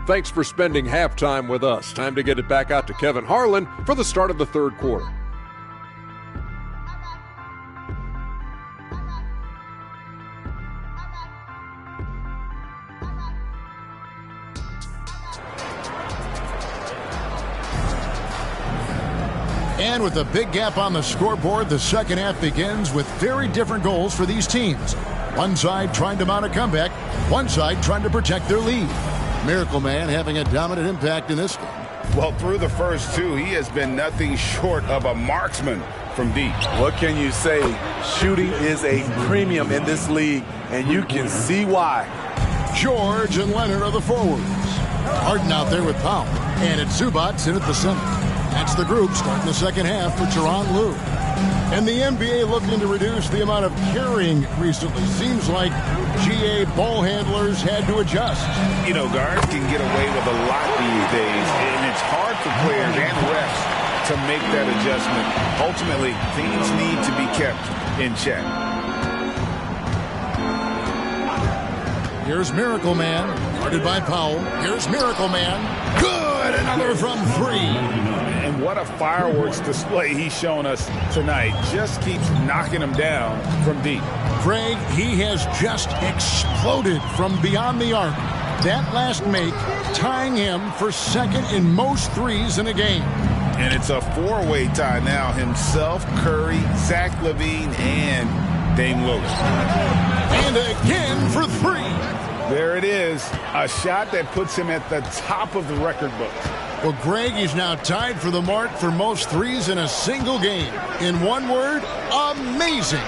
Thanks for spending halftime with us. Time to get it back out to Kevin Harlan for the start of the third quarter. And with a big gap on the scoreboard, the second half begins with very different goals for these teams. One side trying to mount a comeback, one side trying to protect their lead. Miracle Man having a dominant impact in this game. Well, through the first two, he has been nothing short of a marksman from deep. What can you say? Shooting is a premium in this league, and you can see why. George and Leonard are the forwards. Harden out there with Powell. And it's Zubats in at the center. That's the group starting the second half for Tyronn Lue. And the NBA looking to reduce the amount of carrying recently. Seems like GA ball handlers had to adjust. You know, guards can get away with a lot these days, and it's hard for players and refs to make that adjustment. Ultimately, things need to be kept in check. Here's Miracle Man, guarded by Powell. Here's Miracle Man. Good! Another from three. And what a fireworks display he's shown us tonight. Just keeps knocking him down from deep. Craig, he has just exploded from beyond the arc. That last make tying him for second in most threes in a game. And it's a four-way tie now. Himself, Curry, Zach LaVine, and Dame Lillard. And again for three. There it is. A shot that puts him at the top of the record book. Well, Greg, he's now tied for the mark for most threes in a single game. In one word, amazing.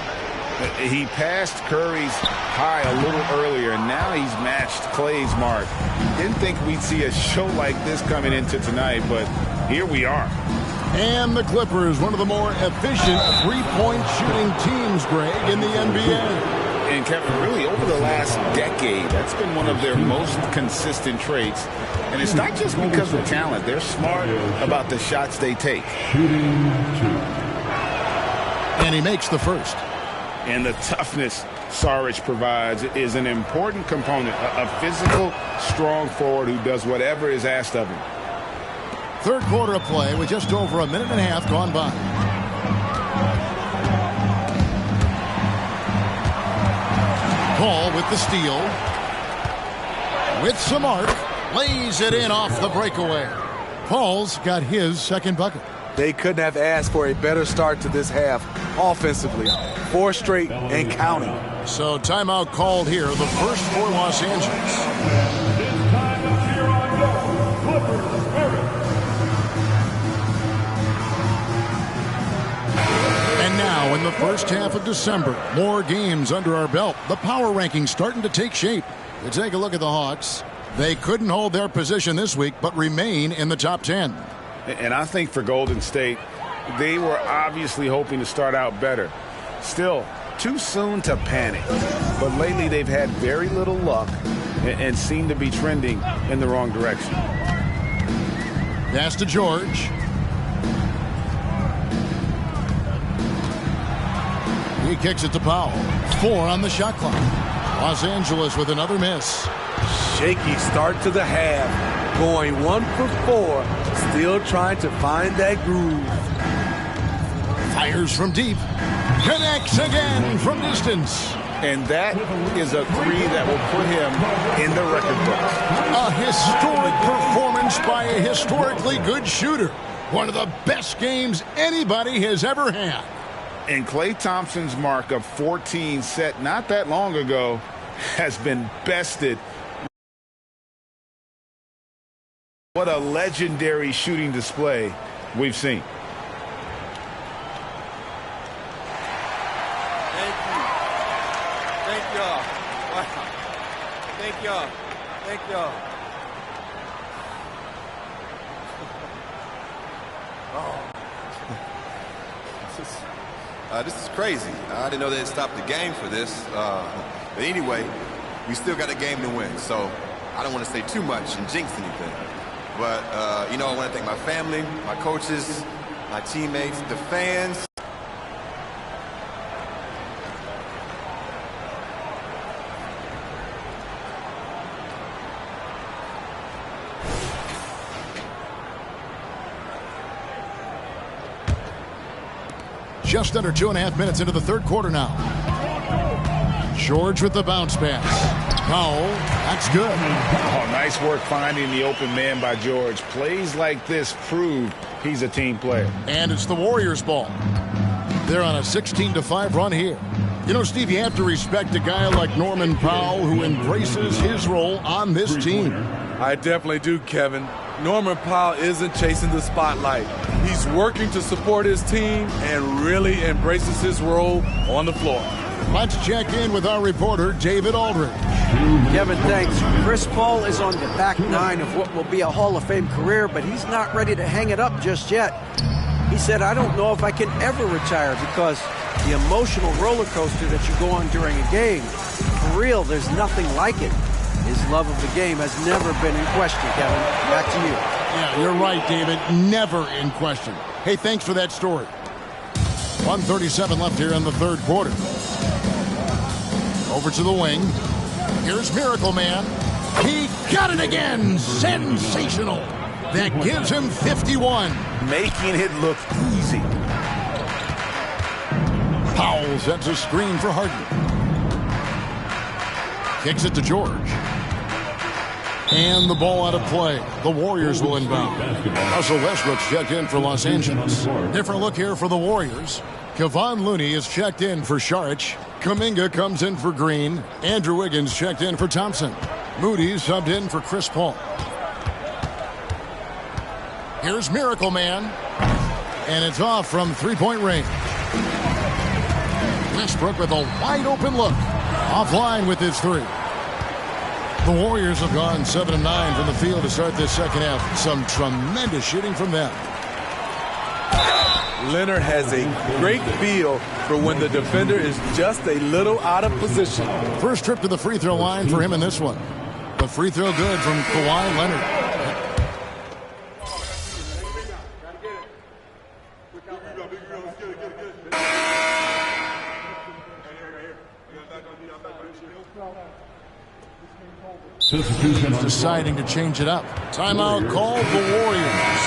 He passed Curry's high a little earlier, and now he's matched Clay's mark. Didn't think we'd see a show like this coming into tonight, but here we are. And the Clippers, one of the more efficient three-point shooting teams, Greg, in the NBA. And Kevin, really over the last decade, that's been one of their most consistent traits. And it's not just because of talent. They're smart about the shots they take. And he makes the first. And the toughness Saric provides is an important component. A physical, strong forward who does whatever is asked of him. Third quarter of play with just over a minute and a half gone by. Paul with the steal. With some arc. Lays it in off the breakaway. Paul's got his second bucket. They couldn't have asked for a better start to this half offensively. 4 straight and counting. So timeout called here, the first for Los Angeles. And now in the first half of December, more games under our belt. The power rankings starting to take shape. We take a look at the Hawks. They couldn't hold their position this week, but remain in the top 10. And I think for Golden State, they were obviously hoping to start out better. Still, too soon to panic. But lately they've had very little luck and seem to be trending in the wrong direction. Pass to George. He kicks it to Powell. 4 on the shot clock. Los Angeles with another miss. Shaky start to the half. Going 1 for 4. Still trying to find that groove. Fires from deep. Connects again from distance. And that is a three that will put him in the record book. A historic performance by a historically good shooter. One of the best games anybody has ever had. And Klay Thompson's mark of 14 set not that long ago has been bested. What a legendary shooting display we've seen. Thank you. Thank y'all. Wow. Thank y'all. Thank y'all. This is crazy. I didn't know they'd stop the game for this. But anyway, we still got a game to win. So I don't want to say too much and jinx anything. But, you know, I want to thank my family, my coaches, my teammates, the fans. Just under 2.5 minutes into the third quarter now. George with the bounce pass. Powell, that's good. Oh, nice work finding the open man by George. Plays like this prove he's a team player. And it's the Warriors' ball. They're on a 16-5 run here. You know, Steve, you have to respect a guy like Norman Powell who embraces his role on this team. I definitely do, Kevin. Norman Powell isn't chasing the spotlight. He's working to support his team and really embraces his role on the floor. Let's check in with our reporter, David Aldridge. Kevin, thanks. Chris Paul is on the back nine of what will be a Hall of Fame career, but he's not ready to hang it up just yet. He said, I don't know if I can ever retire because the emotional roller coaster that you go on during a game, for real, there's nothing like it. His love of the game has never been in question, Kevin. Back to you. Yeah, you're right, David. Never in question. Hey, thanks for that story. 1:37 left here in the third quarter. Over to the wing. Here's Miracle Man. He got it again. Sensational. That gives him 51. Making it look easy. Powell sets a screen for Harden. Kicks it to George. And the ball out of play. The Warriors will inbound. Russell Westbrook's checked in for Los Angeles. Different look here for the Warriors. Kevon Looney is checked in for Saric. Kuminga comes in for Green. Andrew Wiggins checked in for Thompson. Moody subbed in for Chris Paul. Here's Miracle Man. And it's off from three-point range. Westbrook with a wide-open look. Offline with his three. The Warriors have gone 7 of 9 from the field to start this second half. Some tremendous shooting from them. Leonard has a great feel for when the defender is just a little out of position. First trip to the free throw line for him in this one. The free throw good from Kawhi Leonard. Deciding to change it up. Timeout called the Warriors.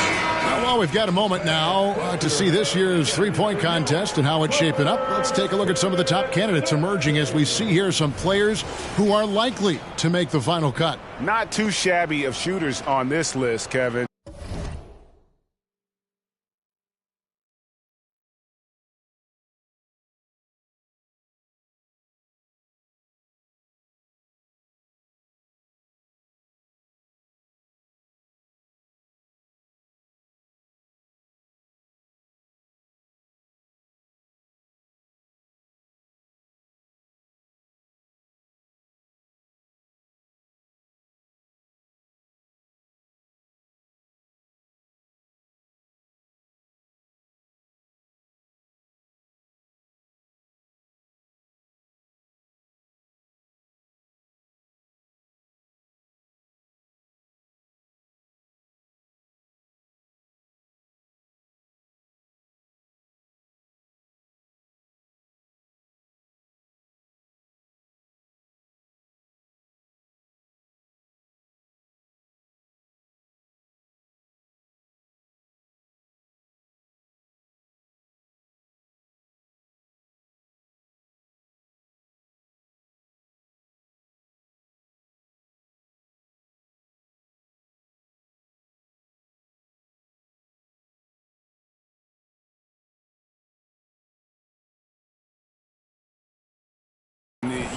Well, we've got a moment now to see this year's three-point contest and how it's shaping up. Let's take a look at some of the top candidates emerging as we see here some players who are likely to make the final cut. Not too shabby of shooters on this list, Kevin.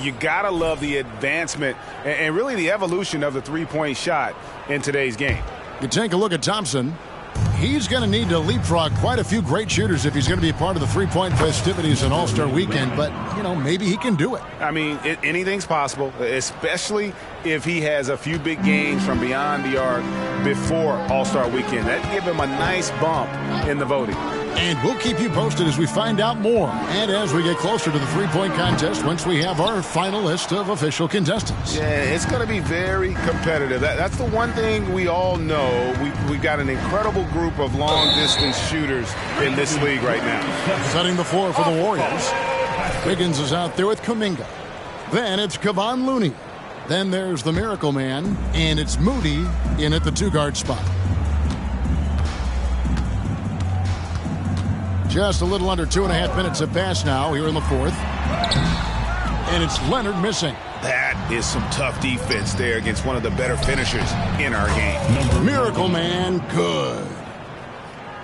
You gotta love the advancement and really the evolution of the three-point shot in today's game. You take a look at Thompson. He's going to need to leapfrog quite a few great shooters if he's going to be part of the three-point festivities in All-Star Weekend. But, you know, maybe he can do it. I mean, anything's possible, especially if he has a few big games from beyond the arc before All-Star Weekend. That'd give him a nice bump in the voting. And we'll keep you posted as we find out more and as we get closer to the three-point contest once we have our final list of official contestants. Yeah, it's going to be very competitive. That's the one thing we all know. We've got an incredible group of long-distance shooters in this league right now. Setting the floor for the Warriors. Wiggins is out there with Kuminga. Then it's Kevon Looney. Then there's the Miracle Man, and it's Moody in at the two-guard spot. Just a little under 2.5 minutes have passed now here in the fourth. And it's Leonard missing. That is some tough defense there against one of the better finishers in our game. Miracle Man, good.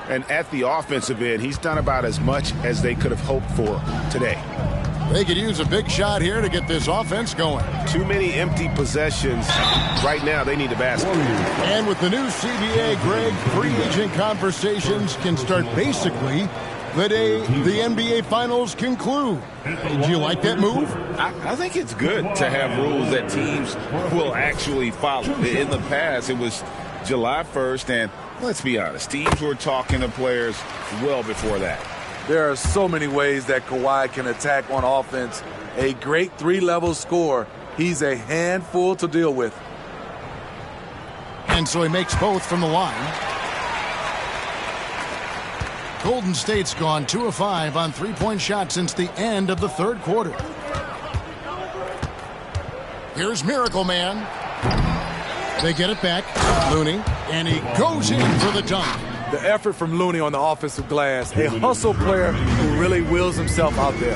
And at the offensive end, he's done about as much as they could have hoped for today. They could use a big shot here to get this offense going. Too many empty possessions. Right now, they need a basket. And with the new CBA, Greg, free agent conversations can start basically the day the NBA Finals conclude. Do you like that move? I think it's good to have rules that teams will actually follow. In the past, it was July 1st, and let's be honest, teams were talking to players well before that. There are so many ways that Kawhi can attack on offense. A great three-level scorer. He's a handful to deal with. And so he makes both from the line. Golden State's gone 2 of 5 on three-point shots since the end of the third quarter. Here's Miracle Man. They get it back. Looney. And he goes in for the dunk. The effort from Looney on the offensive glass. A hustle player who really wills himself out there.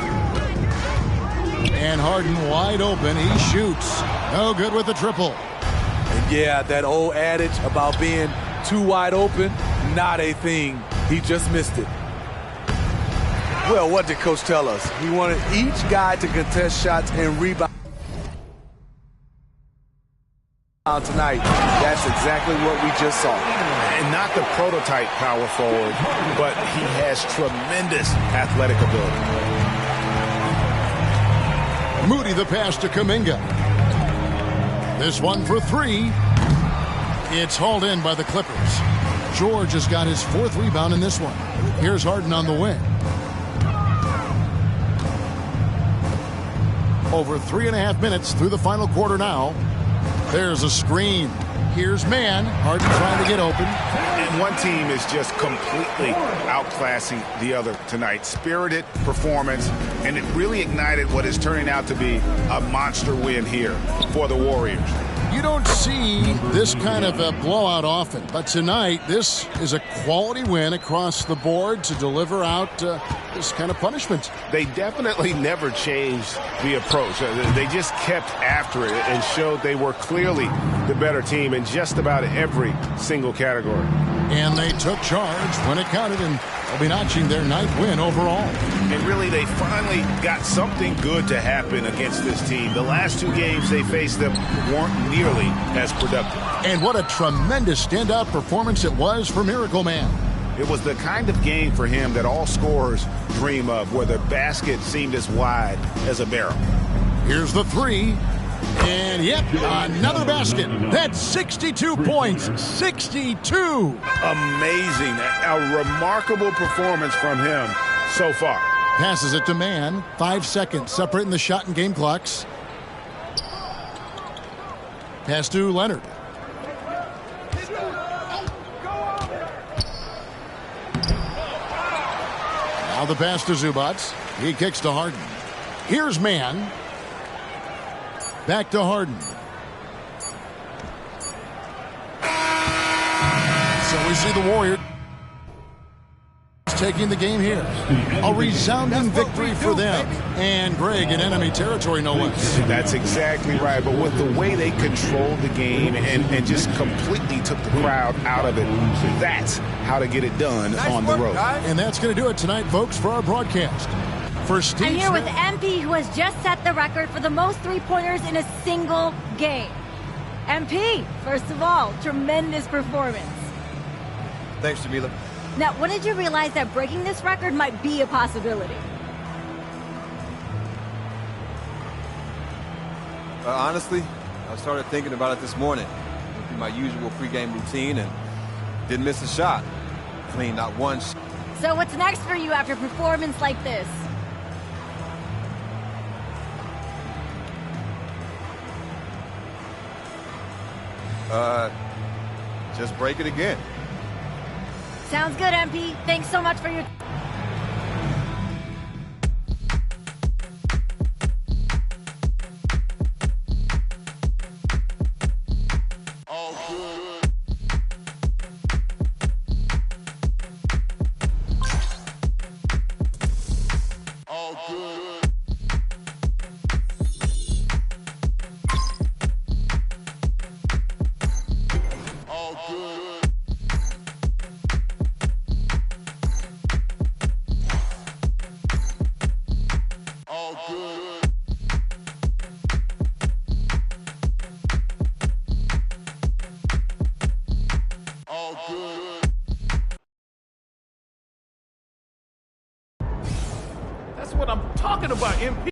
And Harden wide open. He shoots. No good with the triple. And yeah, that old adage about being too wide open, not a thing. He just missed it. Well, what did Coach tell us? He wanted each guy to contest shots and rebound tonight. That's exactly what we just saw. And not the prototype power forward, but he has tremendous athletic ability. Moody the pass to Kuminga. This one for three. It's hauled in by the Clippers. George has got his fourth rebound in this one. Here's Harden on the wing. Over 3.5 minutes through the final quarter now. There's a screen. Here's Man. Harden trying to get open. And one team is just completely outclassing the other tonight. Spirited performance, and it really ignited what is turning out to be a monster win here for the Warriors. You don't see this kind of a blowout often, but tonight this is a quality win across the board to deliver out this kind of punishment. They definitely never changed the approach. They just kept after it and showed they were clearly the better team in just about every single category. And they took charge when it counted, and they'll be notching their 9th win overall. And really, they finally got something good to happen against this team. The last 2 games they faced them weren't nearly as productive. And what a tremendous standout performance it was for Miracle Man. It was the kind of game for him that all scorers dream of, where the basket seemed as wide as a barrel. Here's the three. And yep, another basket. That's 62 points. 62. Amazing. A remarkable performance from him so far. Passes it to Man. 5 seconds separating the shot and game clocks. Pass to Leonard. Now the pass to Zubac. He kicks to Harden. Here's Man. Back to Harden. So we see the Warriors taking the game here. A resounding victory for them. And Greg in enemy territory, no less. That's exactly right. But with the way they controlled the game and just completely took the crowd out of it, that's how to get it done on the road. And that's going to do it tonight, folks, for our broadcast. For Steve I'm here with MP, who has just set the record for the most three-pointers in a single game. MP, first of all, tremendous performance. Thanks, Jamila. Now, when did you realize that breaking this record might be a possibility? Honestly, I started thinking about it this morning. Went through my usual pregame routine and didn't miss a shot. Clean, not one shot. So what's next for you after a performance like this? Just break it again. Sounds good, MP. Thanks so much for your... by MP.